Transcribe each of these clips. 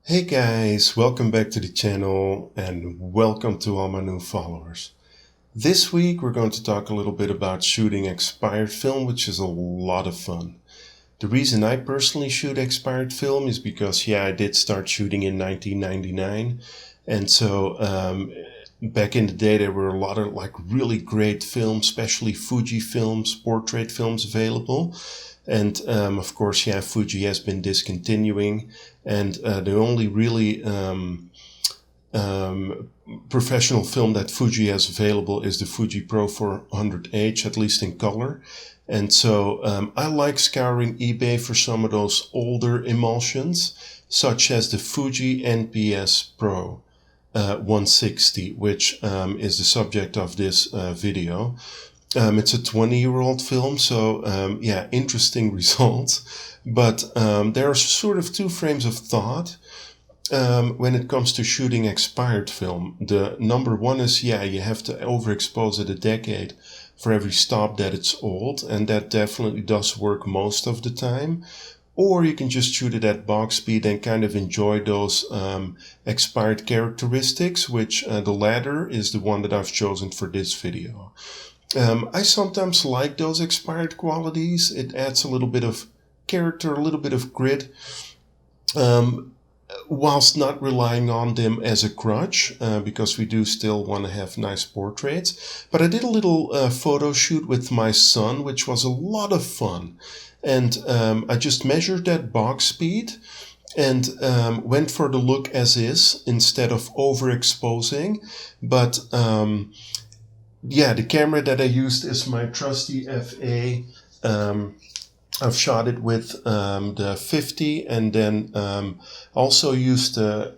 Hey guys, welcome back to the channel and welcome to all my new followers. This week we're going to talk a little bit about shooting expired film, which is a lot of fun. The reason I personally shoot expired film is because I did start shooting in 1999, and so back in the day there were a lot of really great films, especially Fuji films, portrait films available. And of course, Fuji has been discontinuing, and the only really professional film that Fuji has available is the Fuji Pro 400H, at least in color. And so I like scouring eBay for some of those older emulsions, such as the Fuji NPS Pro 160, which is the subject of this video. It's a 20-year-old film, so interesting results. But there are sort of two frames of thought when it comes to shooting expired film. The number one is, you have to overexpose it a decade for every stop that it's old, and that definitely does work most of the time. Or you can just shoot it at box speed and kind of enjoy those expired characteristics, which the latter is the one that I've chosen for this video. I sometimes like those expired qualities. It adds a little bit of character, a little bit of grit, whilst not relying on them as a crutch, because we do still want to have nice portraits. But I did a little photo shoot with my son, which was a lot of fun. And I just measured that box speed and went for the look as is instead of overexposing. But the camera that I used is my trusty FA. I've shot it with the 50 and then also used the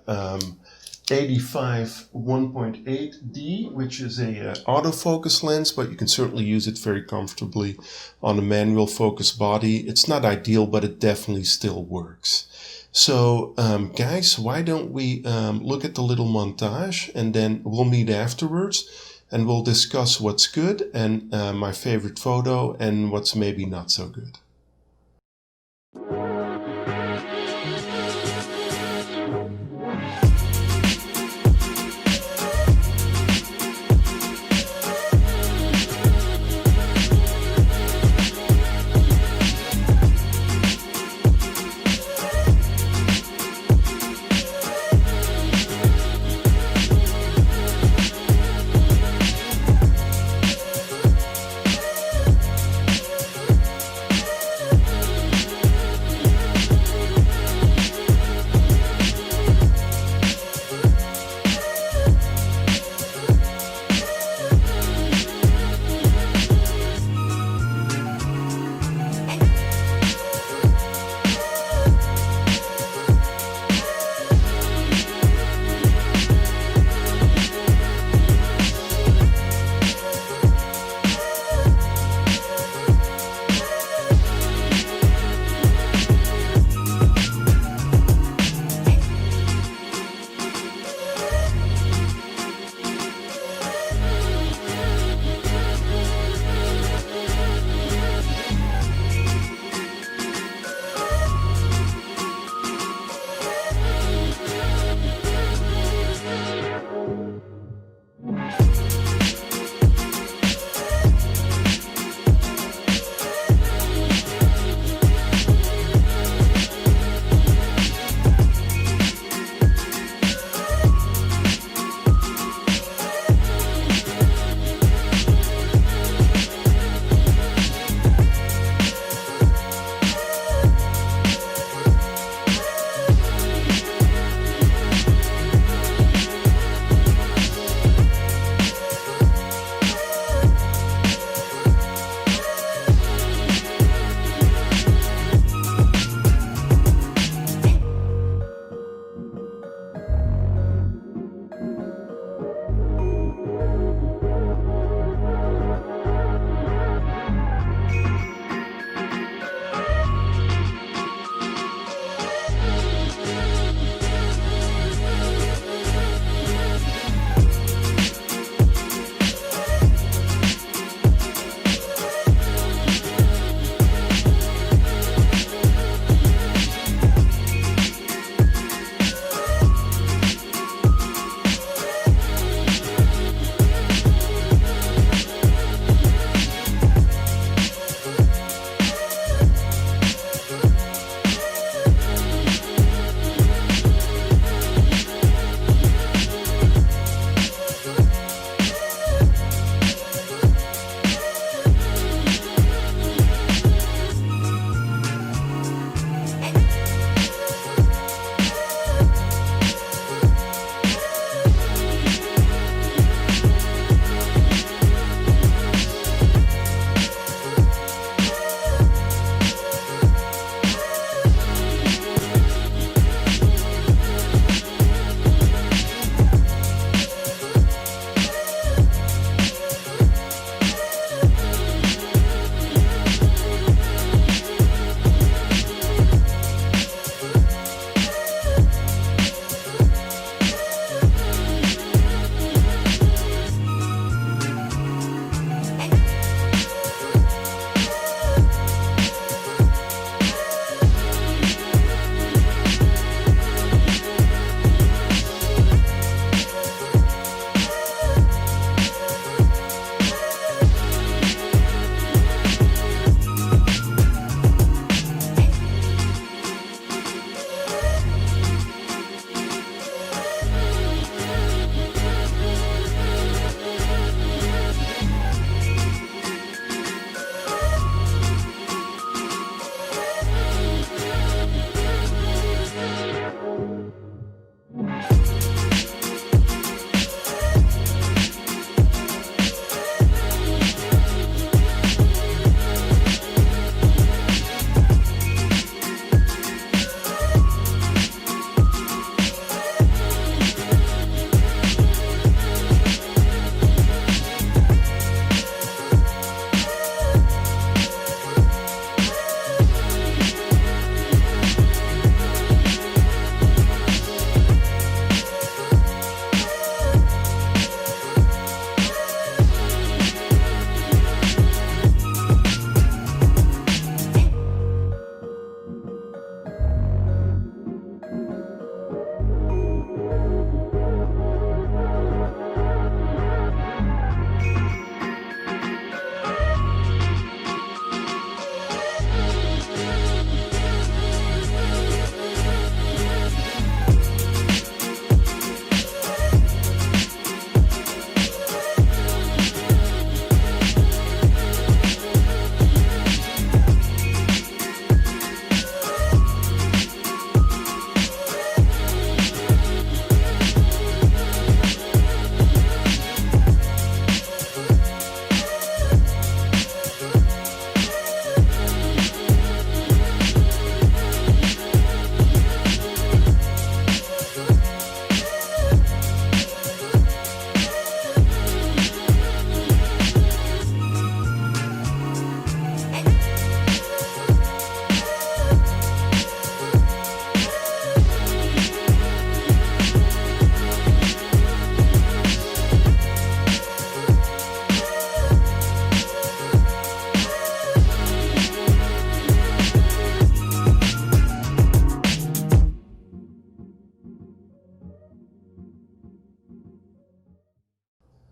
85 1.8D, which is a autofocus lens, but you can certainly use it very comfortably on a manual focus body. It's not ideal, but it definitely still works. So guys, why don't we look at the little montage, and then we'll meet afterwards and we'll discuss what's good and my favorite photo and what's maybe not so good.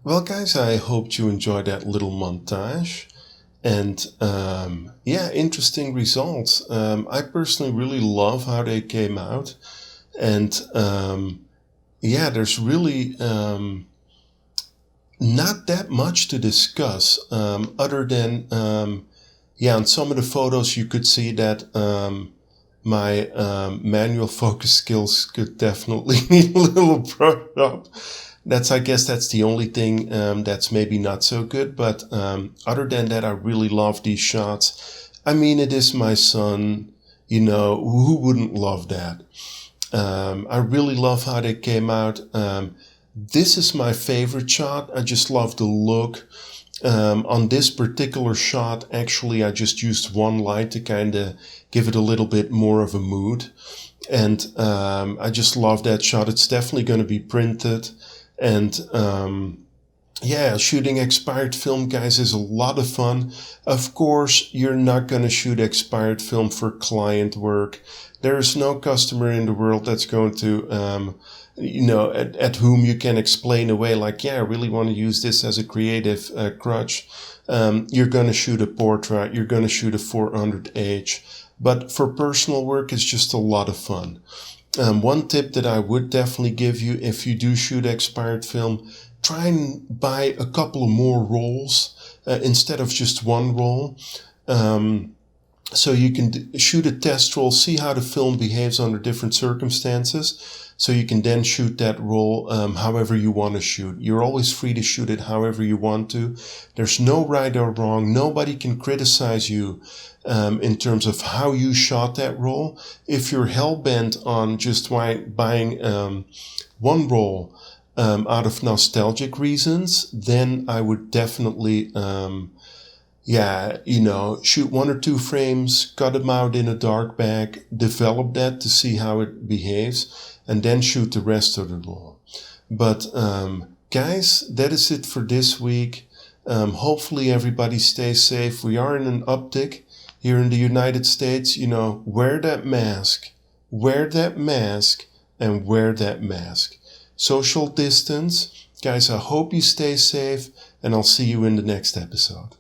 Well, guys, I hope you enjoyed that little montage. And yeah, interesting results. I personally really love how they came out. And yeah, there's really not that much to discuss other than, yeah, on some of the photos you could see that my manual focus skills could definitely need a little brush up. I guess that's the only thing that's maybe not so good. But other than that, I really love these shots. I mean, it is my son. Who wouldn't love that? I really love how they came out. This is my favorite shot. I just love the look. On this particular shot, actually, I just used one light to kind of give it a little bit more of a mood. And I just love that shot. It's definitely going to be printed. And yeah, shooting expired film, guys, is a lot of fun. Of course, you're not going to shoot expired film for client work. There is no customer in the world that's going to, at whom you can explain away like, yeah, I really want to use this as a creative crutch. You're going to shoot a portrait. You're going to shoot a 400H. But for personal work, it's just a lot of fun. One tip that I would definitely give you if you do shoot expired film, try and buy a couple of more rolls instead of just one roll. So you can shoot a test roll, see how the film behaves under different circumstances. So you can then shoot that roll however you want to shoot. You're always free to shoot it however you want to. There's no right or wrong. Nobody can criticize you in terms of how you shot that roll. If you're hell-bent on just buying one roll out of nostalgic reasons, then I would definitely shoot one or two frames, cut them out in a dark bag, develop that to see how it behaves, and then shoot the rest of the roll. But guys, that is it for this week. Hopefully everybody stays safe. We are in an uptick here in the United States. Wear that mask, and wear that mask. Social distance. Guys, I hope you stay safe, and I'll see you in the next episode.